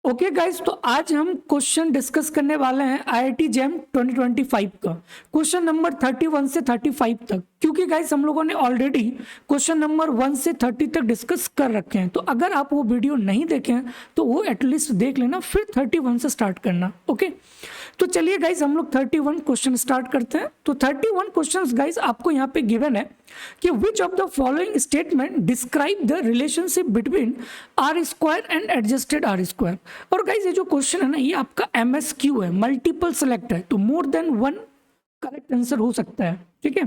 Okay guys, तो आज हम क्वेश्चन डिस्कस करने वाले हैं आईआईटी जेम 2025 का क्वेश्चन नंबर 31 से 35 तक। क्योंकि गाइस हम लोगों ने ऑलरेडी क्वेश्चन नंबर 1 से 30 तक डिस्कस कर रखे हैं, तो अगर आप वो वीडियो नहीं देखे हैं तो वो एटलीस्ट देख लेना, फिर 31 से स्टार्ट करना। ओके, तो चलिए गाइज हम लोग 31 क्वेश्चन स्टार्ट करते हैं। तो 31 क्वेश्चंस गाइज आपको यहाँ पे गिवन है कि which of the following statement describe the relationship between R square and adjusted R square. और गाइज ये जो क्वेश्चन है ना, ये आपका MSQ है, मल्टीपल सेलेक्ट है, तो more than one correct answer हो सकता है। ठीक है,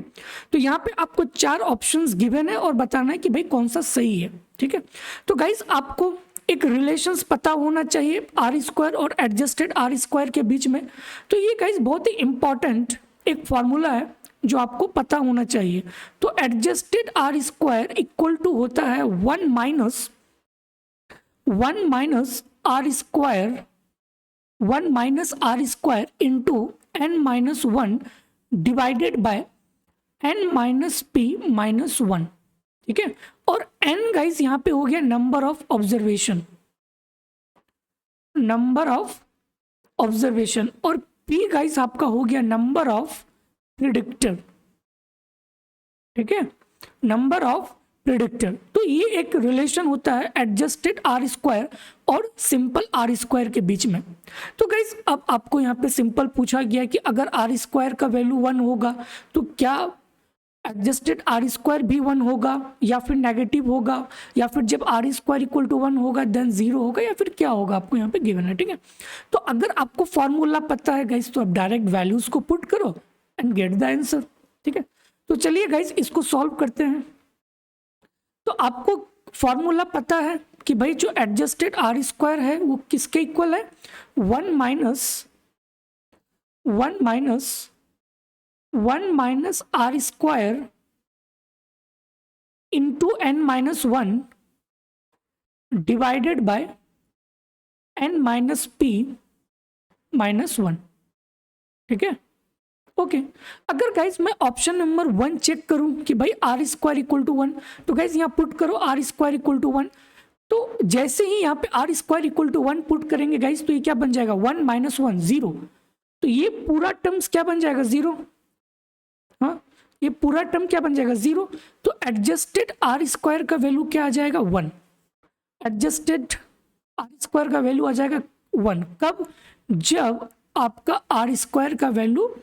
तो यहाँ पे आपको 4 ऑप्शंस गिवन है और बताना है कि भाई कौन सा सही है। ठीक है, तो गाइज आपको एक रिलेशंस पता होना चाहिए आर स्क्वायर और एडजस्टेड आर स्क्वायर के बीच में। तो ये गाइज बहुत ही इंपॉर्टेंट एक फॉर्मूला है जो आपको पता होना चाहिए। तो adjusted R square equal to होता है 1 minus R square into n-1 divided by n-p-1। ठीक है, और n गाइस यहाँ पे हो गया नंबर ऑफ ऑब्जर्वेशन, और p गाइस आपका हो गया नंबर ऑफ प्रिडिक्टर। ठीक है, नंबर ऑफ प्रिडिक्टर। तो ये एक रिलेशन होता है एडजस्टेड आर स्क्वायर और सिंपल आर स्क्वायर के बीच में। तो गाइस अब आपको यहाँ पे सिंपल पूछा गया कि अगर आर स्क्वायर का वैल्यू 1 होगा तो क्या एडजस्टेड आर स्क्वायर भी 1 होगा, या फिर नेगेटिव होगा, या फिर जब आर स्क्वायर इक्वल टू 1 होगा देन 0 होगा, या फिर क्या होगा, आपको यहाँ पे गिवन है। ठीक है, तो अगर आपको फॉर्मूला पता है गाइस तो आप डायरेक्ट वैल्यूज को पुट करो एंड गेट द आंसर। ठीक है, तो चलिए गाइस इसको सॉल्व करते हैं। तो आपको फॉर्मूला पता है कि भाई जो एडजस्टेड आर स्क्वायर है वो किसके इक्वल है, 1 minus R square into n-1 divided by n-p-1। ठीक है, ओके। अगर गाइज मैं ऑप्शन नंबर 1 चेक करूं कि भाई आर स्क्वायर इक्वल टू 1, तो गाइज यहाँ पुट करो आर स्क्वायर इक्वल टू 1। तो जैसे ही यहाँ पे R square equal to 1 put करेंगे गाइज, तो ये क्या बन जाएगा, 1 - 1 0। तो ये पूरा टर्म्स क्या बन जाएगा, 0। हाँ, ये पूरा टर्म क्या बन जाएगा, 0। तो एडजस्टेड आर स्क्वायर का वैल्यू क्या आ जाएगा, 1। एडजस्टेड आर स्क्वायर का वैल्यू आ जाएगा 1। कब, जब आपका आर स्क्वायर का वैल्यू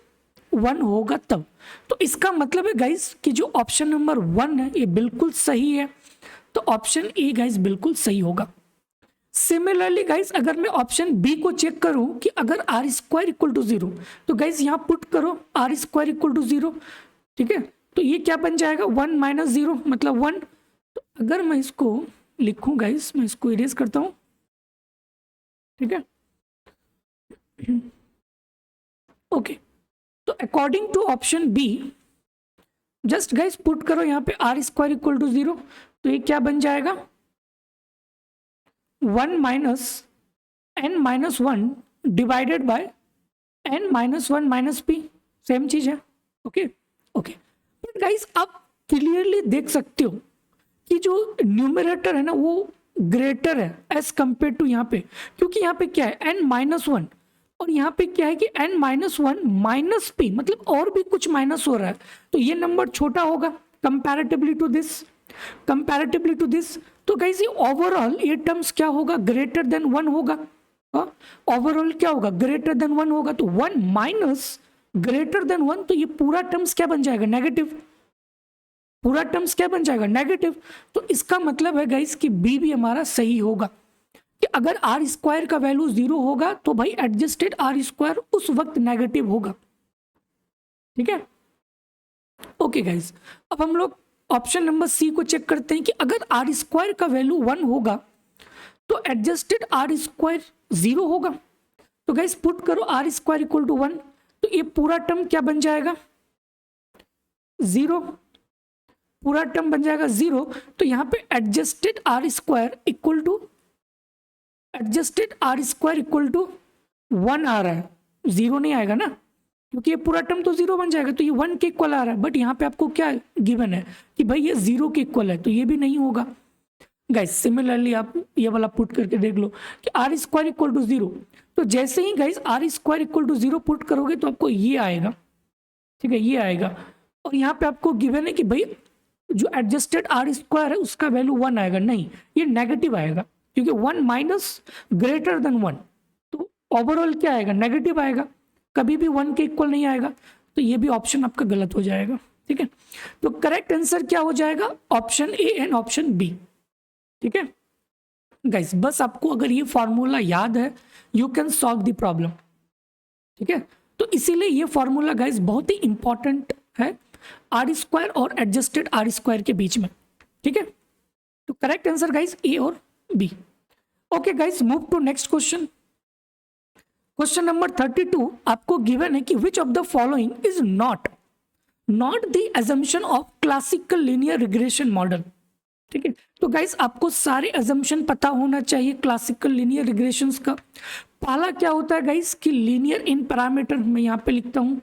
1 होगा तब। तो इसका मतलब है गाइस कि जो ऑप्शन नंबर 1 है ये बिल्कुल सही है, तो ऑप्शन ए गाइस बिल्कुल सही होगा। सिमिलरली गाइस अगर मैं ऑप्शन बी को चेक करूं कि अगर आर स्क्वायर इक्वल टू 0, तो गाइस यहाँ पुट करो आर स्क्वायर इक्वल टू 0। ठीक है, तो ये क्या बन जाएगा, 1 - 0 मतलब 1। तो अगर मैं इसको लिखूं गाइस, मैं इसको इरेज करता हूं। ठीक है, ओके। तो according to option B, just guys put करो यहाँ पे आर स्क्वायर इक्वल टू 0। तो ये क्या बन जाएगा, 1 minus n-1 divided bye n-1 - p, same चीज है। ओके ओके, बट गाइस आप क्लियरली देख सकते हो कि जो न्यूमरेटर है ना वो ग्रेटर है एज कंपेयर टू यहाँ पे, क्योंकि यहाँ पे क्या है n-1 और यहाँ पे क्या है कि n-1 माइनस p, मतलब और भी कुछ माइनस हो रहा है, तो ये नंबर छोटा होगा कंपैरेटिवली टू दिस। तो गाइस ये ओवरऑल ये टर्म्स क्या होगा, ग्रेटर देन 1 होगा। ओवरऑल क्या होगा, ग्रेटर देन 1 होगा। तो 1 माइनस ग्रेटर देन 1, तो ये पूरा टर्म्स क्या बन जाएगा, नेगेटिव। पूरा टर्म्स क्या बन जाएगा, नेगेटिव। तो इसका मतलब है गाइस कि बी भी हमारा सही होगा कि अगर आर स्क्वायर का वैल्यू 0 होगा तो भाई एडजस्टेड आर स्क्वायर उस वक्त नेगेटिव होगा। ठीक है, ओके गाइस, अब हम लोग ऑप्शन नंबर सी को चेक करते हैं कि अगर आर स्क्वायर का वैल्यू 1 होगा तो एडजस्टेड आर स्क्वायर 0 होगा। तो गाइस पुट करो आर स्क्वायर इक्वल टू 1। तो ये पूरा टर्म क्या बन जाएगा, 0। पूरा टर्म बन जाएगा 0। तो यहाँ पे adjusted R square equal to 1 आ रहा है, 0 नहीं आएगा ना, क्योंकि ये पूरा टर्म तो 0 बन जाएगा। तो ये 1 के इक्वल आ रहा है, बट यहाँ पे आपको क्या गिवन है कि भाई ये 0 के इक्वल है, तो ये भी नहीं होगा। गाइस सिमिलरली आप ये वाला पुट करके देख लो कि आर स्क्वायर इक्वल टू 0, तो जैसे ही guys R square equal to 0 put करोगे तो आपको ये आएगा, ठीक है, ये आएगा। और यहाँ पे आपको गिवन है कि भाई जो एडजस्टेड आर स्क्वायर है उसका वैल्यू 1 आएगा, नहीं ये नेगेटिव आएगा, क्योंकि 1 माइनस ग्रेटर देन 1, तो ओवरऑल क्या आएगा, नेगेटिव आएगा, कभी भी 1 के इक्वल नहीं आएगा, तो ये भी ऑप्शन आपका गलत हो जाएगा, ठीक है। तो करेक्ट आंसर क्या हो जाएगा, option A and option B, ठीक है गाइस। बस आपको अगर ये फॉर्मूला याद है you can solve the problem, ठीक है। तो इसीलिए ये फॉर्मूला गाइस बहुत ही इंपॉर्टेंट है आर स्क्वायर और एडजस्टेड आर स्क्वायर के बीच में, ठीक है। तो करेक्ट आंसर गाइस ए और B. Okay guys, move to next question. Question number 32 आपको गिवन है कि which of the following is not the assumption of classical linear regression model, ठीक है। तो गाइस आपको सारे assumption पता होना चाहिए क्लासिकल लीनियर रिग्रेशंस का। पहला क्या होता है गाइस कि लीनियर इन पैरामीटर, मैं यहाँ पे लिखता हूं,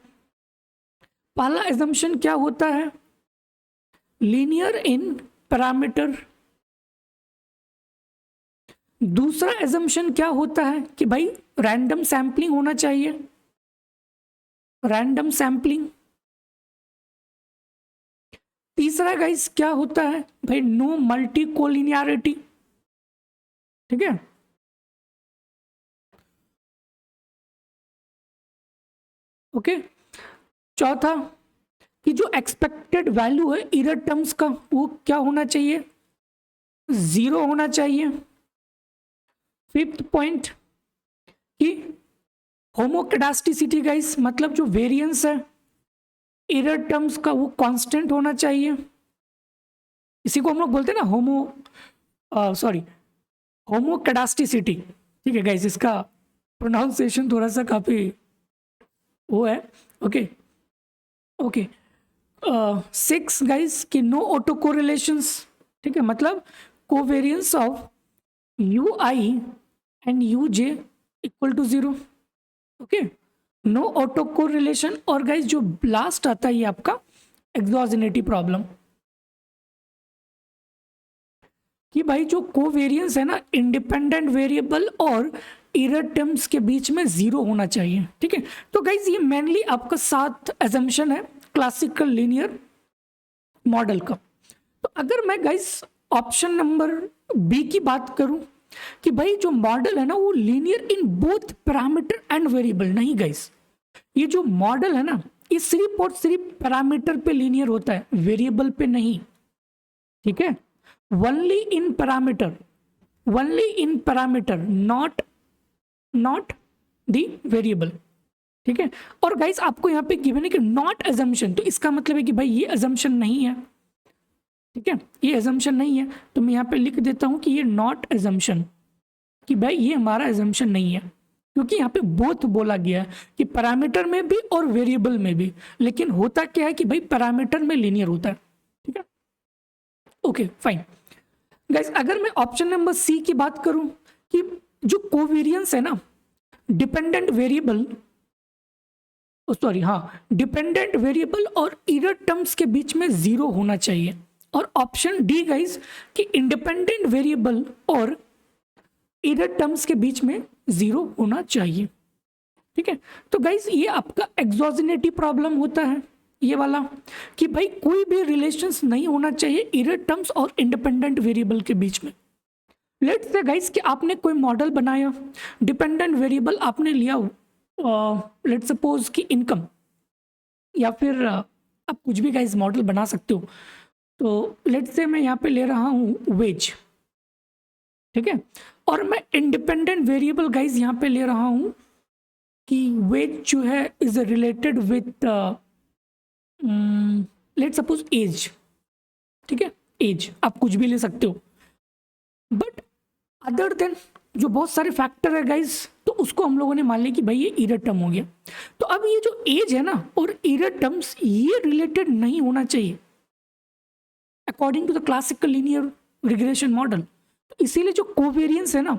पहला assumption क्या होता है, लीनियर इन पैरामीटर। दूसरा assumption क्या होता है कि भाई रैंडम सैम्पलिंग होना चाहिए, रैंडम सैम्पलिंग। तीसरा गाइस क्या होता है भाई, नो मल्टी कोलिनियरिटी, ठीक है। ओके, चौथा कि जो एक्सपेक्टेड वैल्यू है इरर टर्म्स का वो क्या होना चाहिए, 0 होना चाहिए। फिफ्थ पॉइंट कि होमोकेडास्टिसिटी गाइस, मतलब जो वेरिएंस है एरर टर्म्स का वो कांस्टेंट होना चाहिए। इसी को हम लोग बोलते हैं ना होमोकेडास्टिसिटी, ठीक है गाइस, इसका प्रोनाउंसिएशन थोड़ा सा काफी वो है। ओके ओके, 6 गाइस कि नो ऑटो कोरिलेशंस, ठीक है, मतलब covariance of U I and U J equal to 0, okay, no auto correlation. और गाइस जो लास्ट आता है ये आपका एक्सोजेनिटी प्रॉब्लम, कि भाई जो कोवेरियंस है ना इंडिपेंडेंट वेरिएबल और एरर टर्म्स के बीच में 0 होना चाहिए, ठीक है। तो गाइस ये मेनली आपका 7 assumption है क्लासिकल लीनियर मॉडल का। तो अगर मैं गाइस ऑप्शन नंबर बी की बात करूं कि भाई जो मॉडल है ना वो linear in both parameter and variable, नहीं गाइस, ये जो मॉडल है ना ये सिर्फ और सिर्फ पैरामीटर पे लीनियर होता है, वेरिएबल पे नहीं, ठीक है। Only in parameter, not the variable, ठीक है। और गाइस आपको यहाँ पे गिवन है कि नॉट अजम्पशन, तो इसका मतलब है कि भाई ये अजम्पशन नहीं है, ठीक है, ये अजम्पशन नहीं है। तो मैं यहाँ पे लिख देता हूँ कि ये नॉट अजम्पशन, कि भाई ये हमारा अजम्पशन नहीं है, क्योंकि यहाँ पे बोथ बोला गया है कि पैरामीटर में भी और वेरिएबल में भी, लेकिन होता क्या है कि भाई पैरामीटर में लीनियर होता है, ठीक है। ओके फाइन गाइस, अगर मैं ऑप्शन नंबर सी की बात करूं कि जो कोवेरियंस है ना डिपेंडेंट वेरिएबल, डिपेंडेंट वेरिएबल और एरर टर्म्स के बीच में 0 होना चाहिए। और ऑप्शन डी गाइस कि इंडिपेंडेंट वेरिएबल और एरर टर्म्स के बीच में 0 होना चाहिए, ठीक है। तो गाइस ये आपका एक्सोजेनिटी प्रॉब्लम होता है ये वाला, कि भाई कोई भी रिलेशंस नहीं होना चाहिए एरर टर्म्स और इंडिपेंडेंट वेरिएबल के बीच में। लेट्स से गाइस कि आपने कोई मॉडल बनाया, डिपेंडेंट वेरिएबल आपने लिया, लेट्स सपोज कि इनकम, या फिर आप कुछ भी गाइस मॉडल बना सकते हो। तो लेट्स से मैं यहाँ पे ले रहा हूँ वेज, ठीक है, और मैं इंडिपेंडेंट वेरिएबल गाइस यहाँ पे ले रहा हूँ कि वेज जो है is related with let's suppose age, ठीक है, एज आप कुछ भी ले सकते हो, बट अदर देन जो बहुत सारे फैक्टर है गाइस, तो उसको हम लोगों ने मान लिया कि भाई ये एरर टर्म हो गया। तो अब ये जो एज है ना और एरर टर्म्स ये रिलेटेड नहीं होना चाहिए according to the classical linear regression model. तो इसीलिए जो कोवेरियंस है ना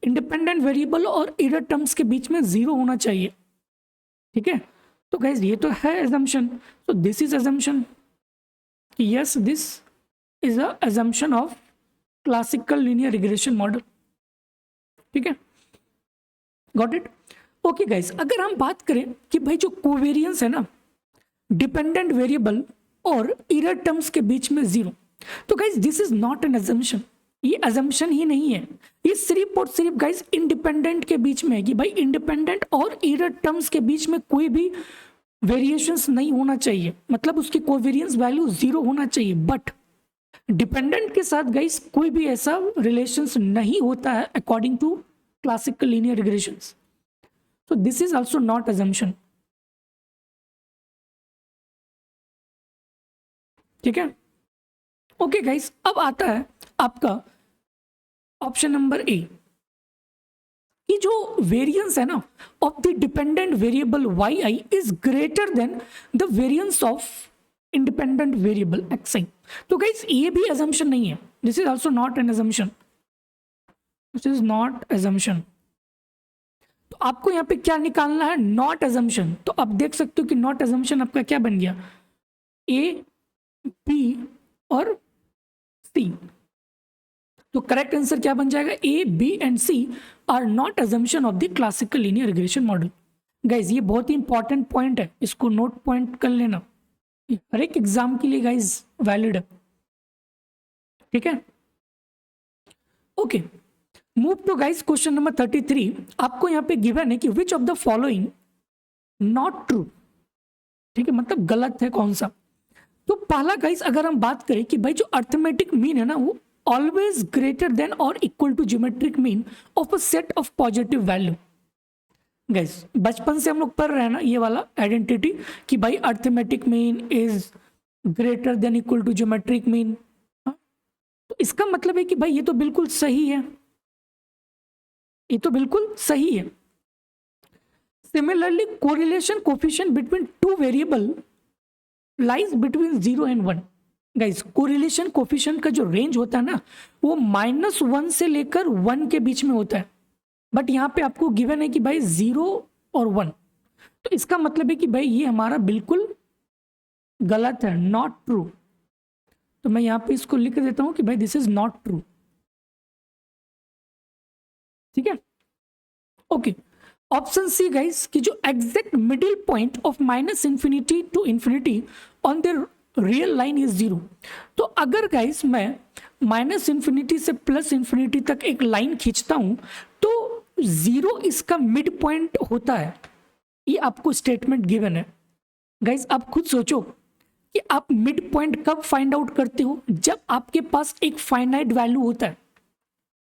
इंडिपेंडेंट वेरिएबल और एरर टर्म्स के बीच में 0 होना चाहिए, ठीक है। तो गाइस ये तो है assumption, so this is assumption, yes this is a assumption of classical linear regression model. ठीक है, गॉट इट। ओके गाइस, अगर हम बात करें कि भाई जो कोवेरियंस है ना डिपेंडेंट वेरिएबल और इरर टर्म्स के बीच में जीरो, तो guys this is not an assumption, ये अजम्पशन ही नहीं है, ये सिर्फ और सिर्फ गाइस इंडिपेंडेंट के बीच में है कि भाई इंडिपेंडेंट और इरर टर्म्स के बीच में कोई भी वेरिएशंस नहीं होना चाहिए, मतलब उसकी कोवेरियंस वैल्यू जीरो होना चाहिए। बट डिपेंडेंट के साथ गाइस कोई भी ऐसा रिलेशंस नहीं होता है according to classical linear regressions, so this is also not assumption। ठीक है, ओके गाइस, अब आता है आपका ऑप्शन नंबर ए कि जो वेरिएंस है ना of the dependent variable Y i is greater than the variance of independent variable X i. तो गाइस ये भी assumption नहीं है, this is also not an assumption, this is not assumption। तो आपको यहाँ पे क्या निकालना है, नॉट assumption। तो आप देख सकते हो कि नॉट assumption आपका क्या बन गया, ए बी और सी। तो करेक्ट आंसर क्या बन जाएगा, A B and C are not assumption of the classical linear regression model. Guys ये बहुत ही इंपॉर्टेंट पॉइंट है, इसको नोट पॉइंट कर लेना, हर एक एग्जाम के लिए गाइज वैलिड है। ठीक है, okay, move to guys question number 33। आपको यहाँ पे गिवन है कि which of the following not true. ठीक है, मतलब गलत है कौन सा। तो पहला गाइज अगर हम बात करें कि भाई जो अर्थमेटिक मीन है ना वो ऑलवेज ग्रेटर देन और equal to geometric mean of a set of positive value. Guys बचपन से हम लोग पढ़ रहे हैं ना ये वाला आइडेंटिटी कि भाई arithmetic mean is greater than equal to geometric mean. तो इसका मतलब है कि भाई ये तो बिल्कुल सही है, ये तो बिल्कुल सही है। Similarly correlation coefficient between two variable lies between 0 and 1। Guys correlation coefficient का जो रेंज होता है ना वो -1 से लेकर 1 के बीच में होता है, बट यहाँ पे आपको गिवन है कि भाई 0 और 1। तो इसका मतलब है कि भाई ये हमारा बिल्कुल गलत है, नॉट ट्रू। तो मैं यहाँ पे इसको लिख देता हूँ कि भाई दिस इज नॉट ट्रू। ठीक है, ओके, ऑप्शन सी गाइस कि जो exact middle point of -∞ to ∞ on the real line is 0। तो अगर गाइस मैं -∞ से +∞ तक एक लाइन खींचता हूं तो 0 इसका मिड पॉइंट होता है, ये आपको स्टेटमेंट गिवन है। गाइस आप खुद सोचो कि आप मिड पॉइंट कब फाइंड आउट करते हो, जब आपके पास एक फाइनाइट वैल्यू होता है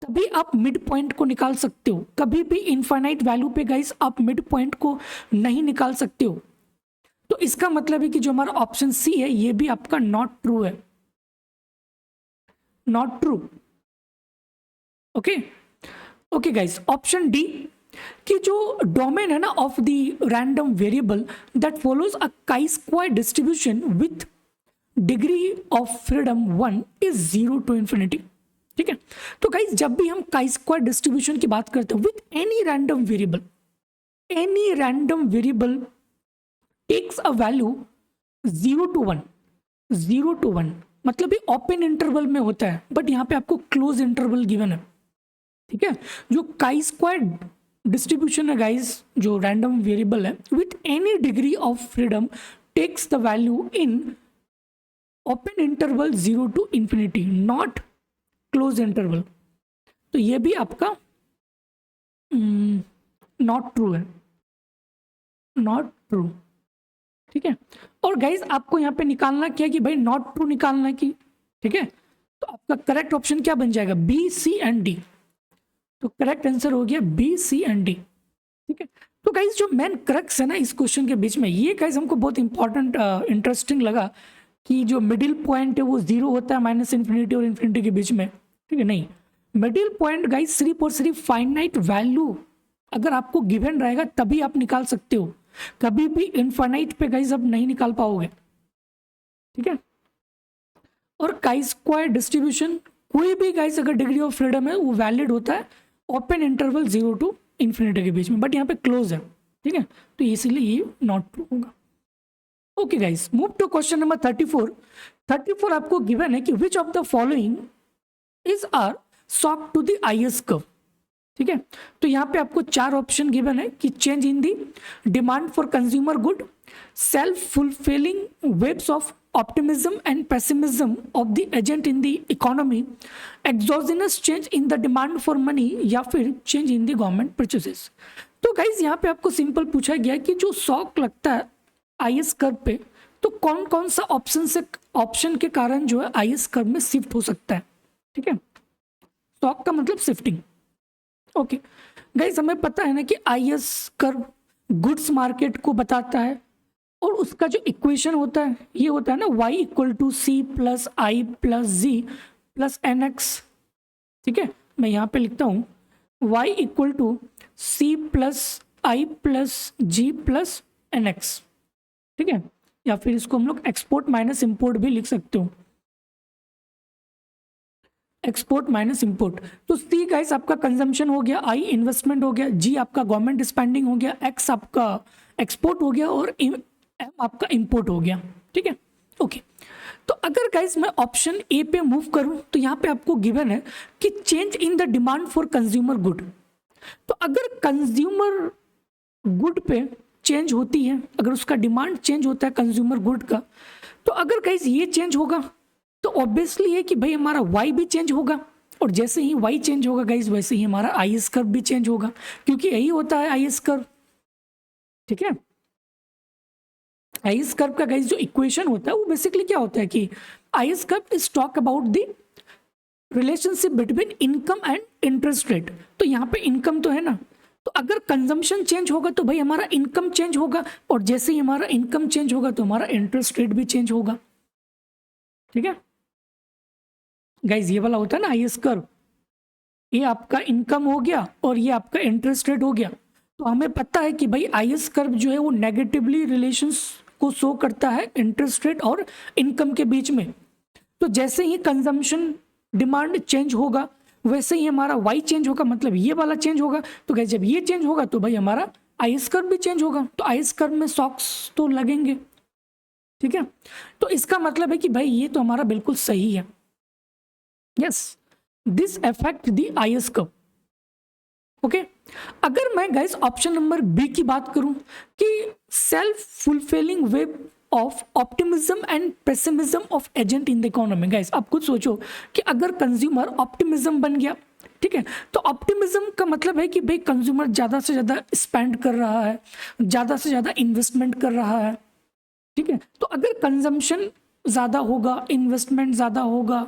तभी आप मिड पॉइंट को निकाल सकते हो। कभी भी इनफाइनाइट वैल्यू पे गाइस आप मिड पॉइंट को नहीं निकाल सकते हो। तो इसका मतलब है कि जो हमारा ऑप्शन सी है ये भी आपका नॉट ट्रू है, not true. Okay, okay guys, option D कि जो डोमेन है ना of the random variable that follows a काई square distribution with degree of freedom 1 is 0 to ∞। ठीक है, तो गाइस जब भी हम काई स्क्वायर डिस्ट्रीब्यूशन की बात करते हैं with any random variable takes a value 0 to 1, 0 to 1 मतलब ये ओपन इंटरवल में होता है, बट यहाँ पे आपको क्लोज इंटरवल गिवन है। ठीक है, जो काई स्क्वायर डिस्ट्रीब्यूशन है गाइस, जो रैंडम वेरिएबल है with any degree of freedom takes the value in open interval 0 to ∞, not close interval. तो ये भी आपका नॉट ट्रू है, नॉट ट्रू। ठीक है, और गाइज आपको यहाँ पे निकालना क्या कि भाई नॉट ट्रू निकालना की। ठीक है, तो आपका करेक्ट ऑप्शन क्या बन जाएगा, बी सी एंड डी। तो करेक्ट आंसर हो गया बी सी एंड डी। ठीक है, तो गाइज जो मेन क्रक्स है ना इस क्वेश्चन के बीच में, ये गाइज हमको बहुत इंपॉर्टेंट इंटरेस्टिंग लगा कि जो मिडिल पॉइंट है वो 0 होता है -∞ और ∞ के बीच में। ठीक है, नहीं, मिडिल पॉइंट गाइज सिर्फ और सिर्फ फाइनाइट वैल्यू अगर आपको गिवन रहेगा तभी आप निकाल सकते हो, कभी भी इनफाइनाइट पे गाइज आप नहीं निकाल पाओगे। ठीक है, और काई स्क्वायर डिस्ट्रीब्यूशन कोई भी गाइज अगर डिग्री ऑफ फ्रीडम है वो वैलिड होता है ओपन इंटरवल 0 to ∞ के बीच में, बट यहाँ पे क्लोज है। ठीक है, तो इसीलिए ये नॉट ट्रू होगा। Okay guys, move to question number 34। आपको गिवन है कि which of the following is are shock to the IS curve. ठीक है, तो यहाँ पे आपको 4 ऑप्शन गिवन है कि change in the demand for consumer good, self fulfilling waves of optimism and pessimism of the agent in the economy, exogenous change in the demand for money, या फिर change in the government purchases. तो guys यहाँ पे आपको simple पूछा गया कि जो शॉक लगता है आईएस कर्व पे, तो कौन कौन सा ऑप्शन के कारण जो है आईएस कर्व में शिफ्ट हो सकता है। ठीक है, शॉक का मतलब शिफ्टिंग। ओके गाइस, हमें पता है ना कि आईएस कर्व गुड्स मार्केट को बताता है, और उसका जो इक्वेशन होता है ये होता है ना y equal to C plus I plus G plus N X. ठीक है, मैं यहाँ पे लिखता हूँ y equal to C plus I plus G plus N X. ठीक है, या फिर इसको हम लोग एक्सपोर्ट माइनस इम्पोर्ट भी लिख सकते हो, एक्सपोर्ट माइनस इंपोर्ट। तो सी गाइस आपका कंजम्पशन हो गया, आई इन्वेस्टमेंट हो गया, जी आपका गवर्नमेंट स्पेंडिंग हो गया, एक्स आपका एक्सपोर्ट हो गया, और एम आपका इंपोर्ट हो गया। ठीक है, ओके। तो अगर गाइस मैं ऑप्शन ए पे मूव करूं तो यहाँ पे आपको गिवन है कि change in the demand for consumer good. तो अगर कंज्यूमर गुड पे चेंज होती है, अगर उसका डिमांड चेंज होता है कंज्यूमर गुड का, तो अगर गाइस ये चेंज होगा तो ऑब्वियसली है कि भाई हमारा y भी चेंज होगा, और जैसे ही y चेंज होगा गाइस वैसे ही हमारा आईएस कर्व भी चेंज होगा, क्योंकि यही होता है आईएस कर्व। ठीक है, आईएस कर्व का गाइस जो इक्वेशन होता है वो बेसिकली क्या होता है कि IS curve is talk about the relationship between income and interest rate. तो यहाँ पे इनकम तो है ना, तो अगर कंजम्पशन चेंज होगा तो भाई हमारा इनकम चेंज होगा, और जैसे ही हमारा इनकम चेंज होगा तो हमारा इंटरेस्ट रेट भी चेंज होगा। ठीक है गाइज, ये वाला होता है ना आईएस कर्व, ये आपका इनकम हो गया और ये आपका इंटरेस्ट रेट हो गया। तो हमें पता है कि भाई आईएस कर्व जो है वो नेगेटिवली रिलेशंस को शो करता है इंटरेस्ट रेट और इनकम के बीच में। तो जैसे ही कंजम्पशन डिमांड चेंज होगा वैसे ही हमारा वाई चेंज होगा, मतलब ये वाला चेंज होगा। तो गाइज जब ये चेंज होगा तो भाई हमारा आईएस कर्व भी चेंज होगा, तो आईएस कर्व में शॉक्स तो लगेंगे। ठीक है, तो इसका मतलब है कि भाई ये तो हमारा बिल्कुल सही है। Yes, this affect the IS curve. Okay, अगर मैं गाइस ऑप्शन नंबर बी की बात करूं कि self fulfilling web of optimism and pessimism of agent in the economy. Guys आप खुद सोचो कि अगर कंज्यूमर ऑप्टिमिज्म बन गया, ठीक है, तो ऑप्टिमिज्म का मतलब है कि भाई कंज्यूमर ज़्यादा से ज़्यादा स्पेंड कर रहा है, ज़्यादा से ज़्यादा इन्वेस्टमेंट कर रहा है। ठीक है, तो अगर कंजम्पशन ज़्यादा होगा, इन्वेस्टमेंट ज़्यादा होगा,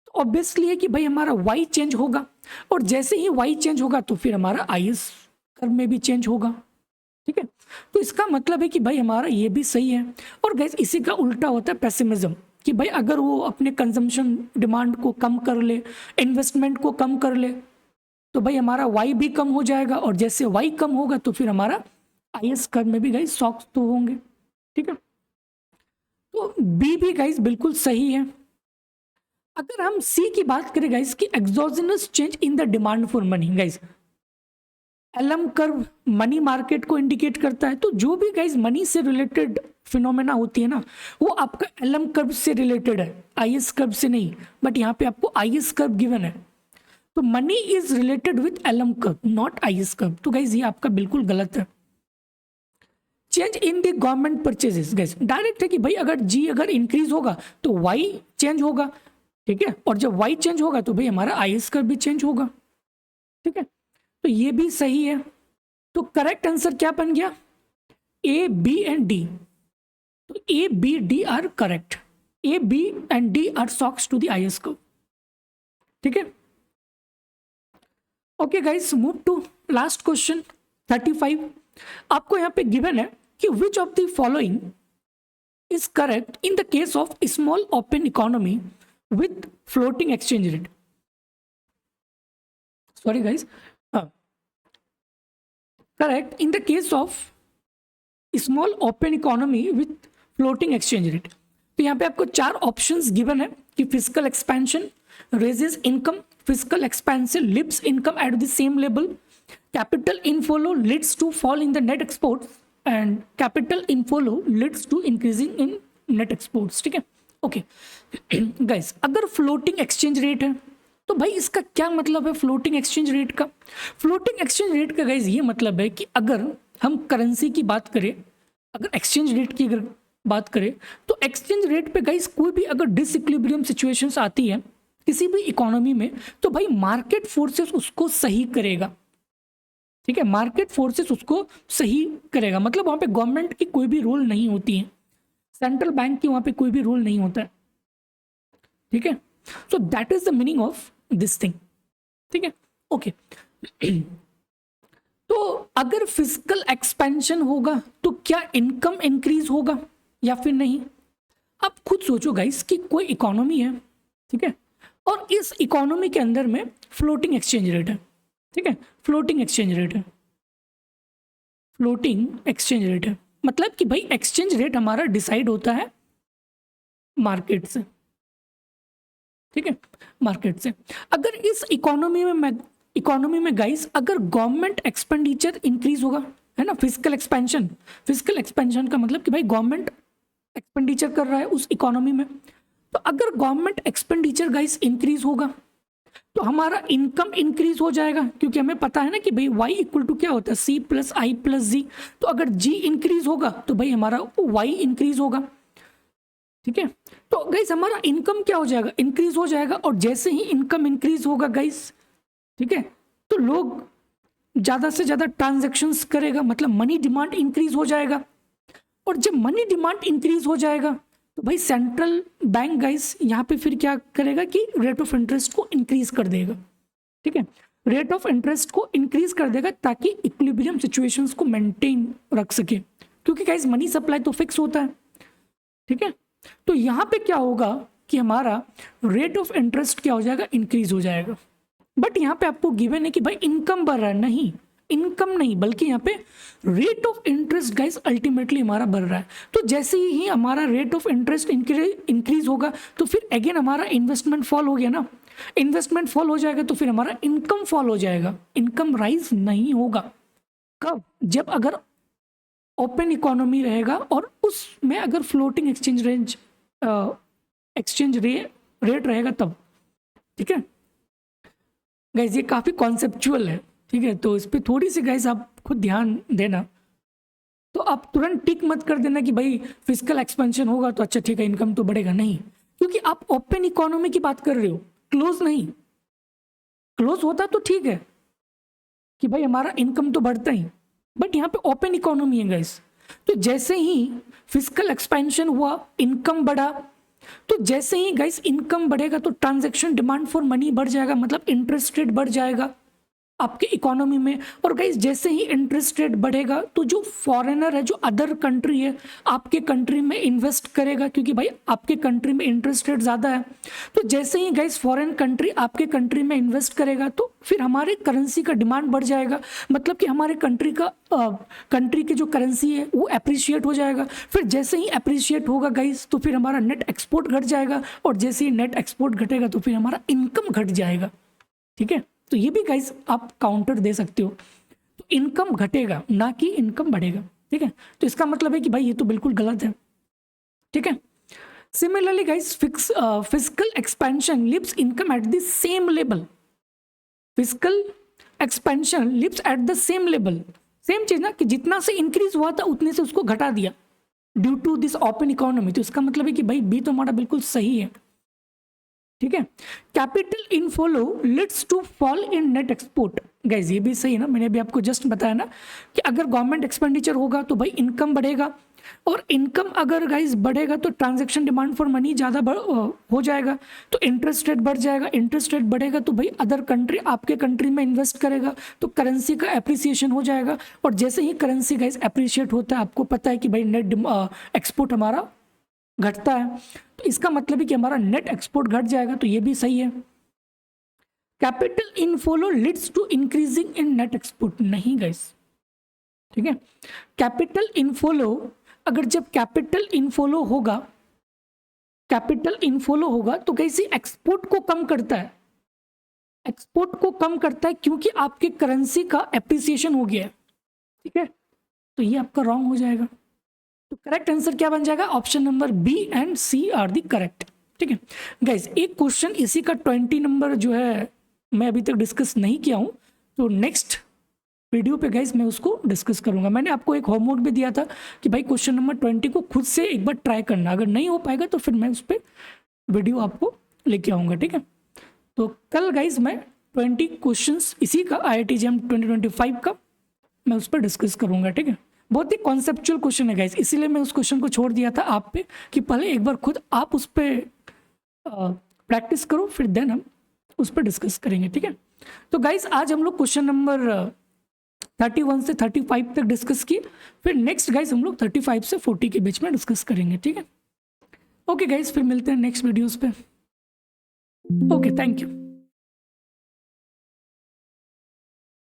तो ऑब्वियसली है कि भाई हमारा वाई चेंज होगा, और जैसे ही वाई चेंज होगा तो फिर हमारा आईएस कर्व में भी चेंज होगा। ठीक है, तो इसका मतलब है कि भाई हमारा ये भी सही है। और गैस इसी का उल्टा होता है पेसिमिज्म, कि भाई अगर वो अपने कंजम्पशन डिमांड को कम कर ले, इन्वेस्टमेंट को कम कर ले, तो भाई हमारा वाई भी कम हो जाएगा, और जैसे वाई कम होगा तो फिर हमारा आईएस कर्व में भी गाइस शॉक्स तो होंगे। ठीक है, तो बी भी गाइस बिल्कुल सही है। अगर हम सी की बात करें गाइस कि exogenous change in the demand for money, guys LM curve money market को इंडिकेट करता है। तो जो भी गाइस मनी से रिलेटेड फिनोमेना होती है ना, वो आपका एलएम कर्व से रिलेटेड है, आईएस कर्व से नहीं। बट यहाँ पे आपको आईएस कर्व गिवन है, तो money is related with LM curve, not IS curve. तो गाइस ये आपका बिल्कुल गलत है। Change in the government purchases, guys direct है कि भाई अगर जी अगर इंक्रीज होगा तो वाई चेंज होगा। ठीक है, और जब वाई चेंज होगा तो भाई हमारा आईएस कर्व भी चेंज होगा। ठीक है, तो ये भी सही है। तो करेक्ट आंसर क्या बन गया, ए बी एंड डी। तो A B D are correct, A B and D are shocks to the IS curve. ठीक है, okay guys, move to last question 35। आपको यहां पे गिवन है कि which of the following is correct in the case of small open economy with floating exchange rate. Sorry guys, correct in the case of small open economy with floating exchange rate. तो यहाँ पे आपको 4 options given है कि physical expansion raises income, fiscal expansion lifts income at the same level, capital inflow leads to fall in the net exports, and capital inflow leads to increasing in net exports. ठीक है, okay guys, अगर floating exchange rate है तो भाई इसका क्या मतलब है फ्लोटिंग एक्सचेंज रेट का? फ्लोटिंग एक्सचेंज रेट का गाइज ये मतलब है कि अगर हम करेंसी की बात करें, अगर एक्सचेंज रेट की अगर बात करें, तो एक्सचेंज रेट पे गाइज कोई भी अगर डिसइक्विलिब्रियम सिचुएशंस आती है किसी भी इकोनॉमी में, तो भाई मार्केट फोर्सेस उसको सही करेगा। ठीक है, मार्केट फोर्सेस उसको सही करेगा, मतलब वहां पे गवर्नमेंट की कोई भी रोल नहीं होती है, सेंट्रल बैंक की वहां पे कोई भी रोल नहीं होता है। ठीक है, so that is the meaning of this thing. ठीक है, ओके। तो अगर फिजिकल एक्सपेंशन होगा तो क्या इनकम इंक्रीज होगा या फिर नहीं? आप खुद सोचो गाइस कि कोई इकोनॉमी है, ठीक है, और इस इकोनॉमी के अंदर में फ्लोटिंग एक्सचेंज रेट है। ठीक है, फ्लोटिंग एक्सचेंज रेट है, फ्लोटिंग एक्सचेंज रेट है, मतलब कि भाई एक्सचेंज रेट हमारा डिसाइड होता है मार्केट से। ठीक है, मार्केट से। अगर इस इकोनॉमी में गाइस अगर गवर्नमेंट एक्सपेंडिचर इंक्रीज होगा, है ना, फिजिकल एक्सपेंशन, फिजिकल एक्सपेंशन का मतलब कि भाई गवर्नमेंट एक्सपेंडिचर कर रहा है उस इकोनॉमी में, तो अगर गवर्नमेंट एक्सपेंडिचर गाइस इंक्रीज होगा तो हमारा इनकम इंक्रीज हो जाएगा, क्योंकि हमें पता है ना कि भाई y इक्वल टू क्या होता है, c प्लस आई प्लस जी। तो अगर g इंक्रीज होगा तो भाई हमारा y इंक्रीज होगा। ठीक है, तो गाइस हमारा इनकम क्या हो जाएगा, इंक्रीज हो जाएगा। और जैसे ही इनकम इंक्रीज होगा गाइस, ठीक है, तो लोग ज़्यादा से ज़्यादा ट्रांजेक्शन्स करेगा, मतलब मनी डिमांड इंक्रीज हो जाएगा। और जब मनी डिमांड इंक्रीज हो जाएगा तो भाई सेंट्रल बैंक गाइस यहाँ पे फिर क्या करेगा कि रेट ऑफ इंटरेस्ट को इंक्रीज कर देगा। ठीक है, रेट ऑफ इंटरेस्ट को इंक्रीज कर देगा ताकि इक्विलिब्रियम सिचुएशंस को मेंटेन रख सके, क्योंकि गाइस मनी सप्लाई तो फिक्स होता है। ठीक है, तो यहाँ पे क्या होगा कि हमारा रेट ऑफ इंटरेस्ट क्या हो जाएगा, इंक्रीज हो जाएगा। बट यहाँ पे आपको गिवन है कि भाई इनकम बढ़ रहा है, नहीं, इनकम नहीं, बल्कि यहाँ पे rate of interest guys ultimately हमारा बढ़ रहा है। तो जैसे ही हमारा रेट ऑफ इंटरेस्ट इंक्रीज होगा तो फिर अगेन हमारा इन्वेस्टमेंट फॉल हो गया ना, इन्वेस्टमेंट फॉल हो जाएगा तो फिर हमारा इनकम फॉल हो जाएगा, इनकम राइज नहीं होगा। कब? जब अगर ओपन इकोनॉमी रहेगा और उसमें अगर फ्लोटिंग एक्सचेंज रेट रहेगा तब। ठीक है गाइज, ये काफ़ी कॉन्सेप्चुअल है। ठीक है, तो इस पर थोड़ी सी गाइज आप खुद ध्यान देना। तो आप तुरंत टिक मत कर देना कि भाई फिजिकल एक्सपेंशन होगा तो अच्छा ठीक है इनकम तो बढ़ेगा, नहीं, क्योंकि आप ओपन इकोनॉमी की बात कर रहे हो, क्लोज नहीं। क्लोज होता तो ठीक है कि भाई हमारा इनकम तो बढ़ता ही, बट यहाँ पे ओपन इकोनॉमी है गाइज। तो जैसे ही फिजिकल एक्सपेंशन हुआ, इनकम बढ़ा, तो जैसे ही गाइस इनकम बढ़ेगा तो ट्रांजैक्शन डिमांड फॉर मनी बढ़ जाएगा, मतलब इंटरेस्ट रेट बढ़ जाएगा आपके इकोनॉमी में। और गाइस जैसे ही इंटरेस्ट रेट बढ़ेगा तो जो फॉरेनर है, जो अदर कंट्री है, आपके कंट्री में इन्वेस्ट करेगा, क्योंकि भाई आपके कंट्री में इंटरेस्ट रेट ज़्यादा है। तो जैसे ही गाइस फॉरेन कंट्री आपके कंट्री में इन्वेस्ट करेगा तो फिर हमारे करेंसी का डिमांड बढ़ जाएगा, मतलब कि हमारे कंट्री की जो करेंसी है वो अप्रिशिएट हो जाएगा। फिर जैसे ही अप्रिशिएट होगा गाइस तो फिर हमारा नेट एक्सपोर्ट घट जाएगा, और जैसे ही नेट एक्सपोर्ट घटेगा तो फिर हमारा इनकम घट जाएगा। ठीक है, तो ये भी गाइस आप काउंटर दे सकते हो। तो इनकम घटेगा ना कि इनकम बढ़ेगा। ठीक है, तो इसका मतलब है कि भाई ये तो बिल्कुल गलत है। ठीक है, similarly guys physical expansion leaves income at the same level, physical expansion leaves at the same level, same चीज ना, कि जितना से इंक्रीज हुआ था उतने से उसको घटा दिया due to this open economy. तो इसका मतलब है कि भाई बी तो हमारा बिल्कुल सही है। ठीक है, capital inflow leads to fall in net export. Guys ये भी सही है ना, मैंने भी आपको जस्ट बताया ना कि अगर गवर्नमेंट एक्सपेंडिचर होगा तो भाई इनकम बढ़ेगा, और इनकम अगर गाइस बढ़ेगा तो ट्रांजैक्शन डिमांड फॉर मनी ज़्यादा हो जाएगा, तो इंटरेस्ट रेट बढ़ जाएगा। इंटरेस्ट रेट बढ़ेगा तो भाई अदर कंट्री आपके कंट्री में इन्वेस्ट करेगा, तो करेंसी का एप्रिसिएशन हो जाएगा। और जैसे ही करेंसी गाइस एप्रिशिएट होता है, आपको पता है कि भाई नेट एक्सपोर्ट हमारा घटता है, तो इसका मतलब है कि हमारा नेट एक्सपोर्ट घट जाएगा। तो ये भी सही है। Capital inflow leads to increasing in net export, नहीं गाइस। ठीक है, कैपिटल इनफ्लो, अगर जब कैपिटल इनफ्लो होगा तो कैसे एक्सपोर्ट को कम करता है, एक्सपोर्ट को कम करता है क्योंकि आपके करेंसी का एप्रिसिएशन हो गया है। ठीक है, तो ये आपका रॉन्ग हो जाएगा। तो करेक्ट आंसर क्या बन जाएगा, option number B and C are the correct. ठीक है गाइज, एक क्वेश्चन इसी का 20 नंबर जो है मैं अभी तक डिस्कस नहीं किया हूँ, तो नेक्स्ट वीडियो पे गाइज मैं उसको डिस्कस करूंगा। मैंने आपको एक होमवर्क भी दिया था कि भाई क्वेश्चन नंबर 20 को खुद से एक बार ट्राई करना, अगर नहीं हो पाएगा तो फिर मैं उस पर वीडियो आपको लेके आऊँगा, ठीक है। तो कल गाइज मैं 20 क्वेश्चंस इसी का IIT JEM 2025 का मैं उस पर डिस्कस करूंगा, ठीक है। बहुत ही कॉन्सेप्चुअल क्वेश्चन है गाइज, इसीलिए मैं उस क्वेश्चन को छोड़ दिया था आप पे कि पहले एक बार खुद आप उस पर प्रैक्टिस करो, फिर देन हम उस पर डिस्कस करेंगे, ठीक है। तो गाइज आज हम लोग क्वेश्चन नंबर 31 से 35 तक डिस्कस किए, फिर नेक्स्ट गाइज हम लोग 35 से 40 के बीच में डिस्कस करेंगे, ठीक है। ओके गाइज, फिर मिलते हैं नेक्स्ट वीडियोस पे। Okay, thank you.